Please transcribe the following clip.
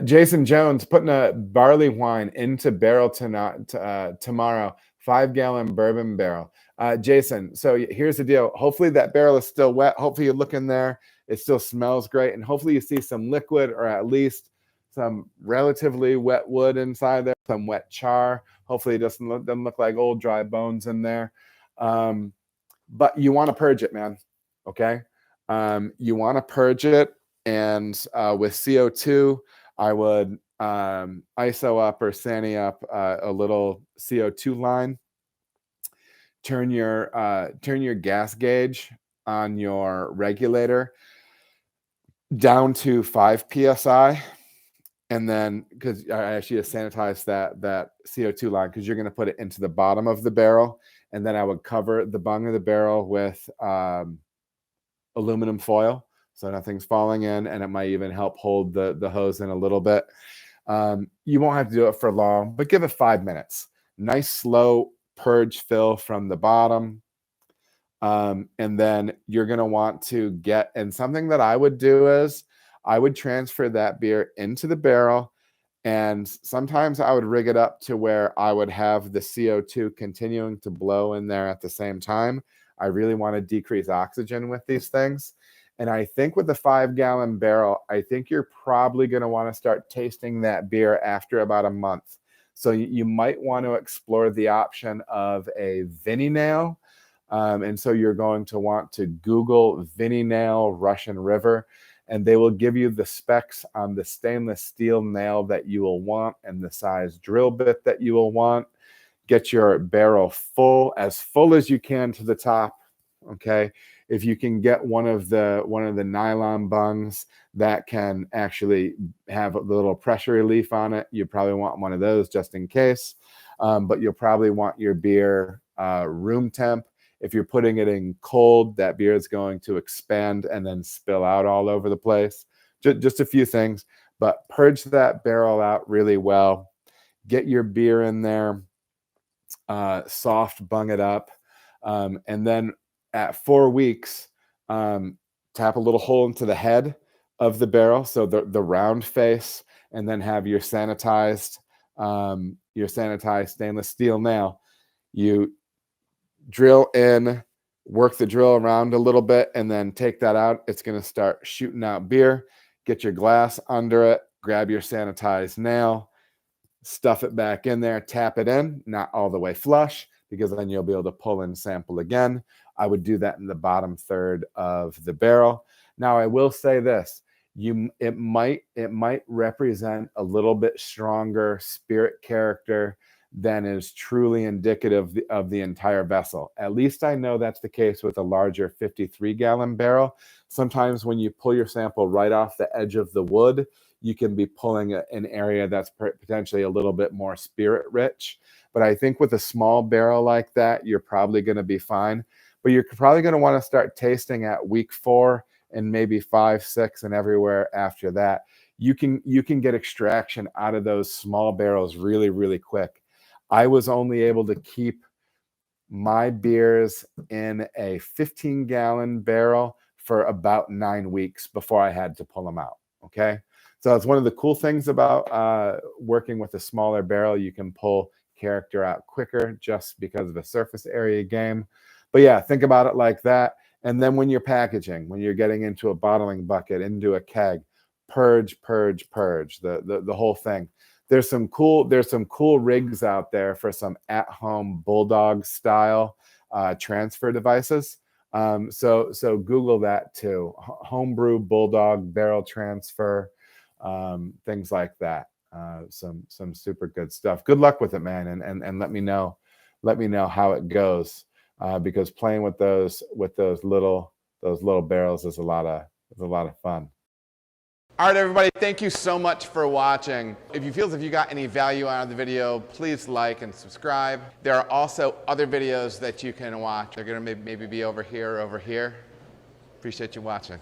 Jason Jones putting a barley wine into barrel tomorrow, 5-gallon bourbon barrel. Jason, so here's the deal. Hopefully that barrel is still wet. Hopefully you look in there, it still smells great, and hopefully you see some liquid or at least some relatively wet wood inside there, some wet char. Hopefully it doesn't look like old dry bones in there. But you want to purge it, man. Okay. You want to purge it. And with CO2, I would ISO up or Sani up a little CO2 line. Turn your gas gauge on your regulator down to 5 psi, and then because I actually sanitize that CO2 line because you're going to put it into the bottom of the barrel, and then I would cover the bung of the barrel with aluminum foil so nothing's falling in, and it might even help hold the hose in a little bit. You won't have to do it for long, but give it 5 minutes. Nice slow purge fill from the bottom. And then you're going to want to get, and something that I would do is I would transfer that beer into the barrel, and sometimes I would rig it up to where I would have the CO2 continuing to blow in there at the same time. I really want to decrease oxygen with these things. And I think with the 5-gallon barrel, I think you're probably going to want to start tasting that beer after about a month. So you might want to explore the option of a Vinnie Nail. And so you're going to want to Google Vinnie Nail Russian River, and they will give you the specs on the stainless steel nail that you will want and the size drill bit that you will want. Get your barrel as full as you can to the top. Okay. If you can get one of the nylon bungs that can actually have a little pressure relief on it, you probably want one of those just in case. But you'll probably want your beer room temp. If you're putting it in cold, that beer is going to expand and then spill out all over the place. Just a few things, but purge that barrel out really well. Get your beer in there, soft bung it up, and then at 4 weeks, tap a little hole into the head of the barrel, so the round face, and then have your sanitized stainless steel nail. You drill in, work the drill around a little bit, and then take that out. It's going to start shooting out beer. Get your glass under it, grab your sanitized nail, stuff it back in there, tap it in, not all the way flush, because then you'll be able to pull and sample again. I would do that in the bottom third of the barrel. Now, I will say this, it might represent a little bit stronger spirit character than is truly indicative of the entire vessel. At least I know that's the case with a larger 53-gallon barrel. Sometimes when you pull your sample right off the edge of the wood, you can be pulling an area that's potentially a little bit more spirit rich. But I think with a small barrel like that, you're probably going to be fine. But you're probably going to want to start tasting at week 4 and maybe 5, 6, and everywhere after that. You can get extraction out of those small barrels really, really quick. I was only able to keep my beers in a 15-gallon barrel for about 9 weeks before I had to pull them out. Okay. So it's one of the cool things about working with a smaller barrel. You can pull character out quicker just because of a surface area game. But yeah, think about it like that. And then when you're packaging, when you're getting into a bottling bucket, into a keg, purge, the whole thing. There's some cool rigs out there for some at-home bulldog style transfer devices. So Google that too. Homebrew bulldog barrel transfer, things like that. Some super good stuff. Good luck with it, man, and let me know how it goes, because playing with those little barrels is a lot of fun. All right, everybody, thank you so much for watching. If you feel as if you got any value out of the video, please like and subscribe. There are also other videos that you can watch. They're going to maybe be over here or over here. Appreciate you watching.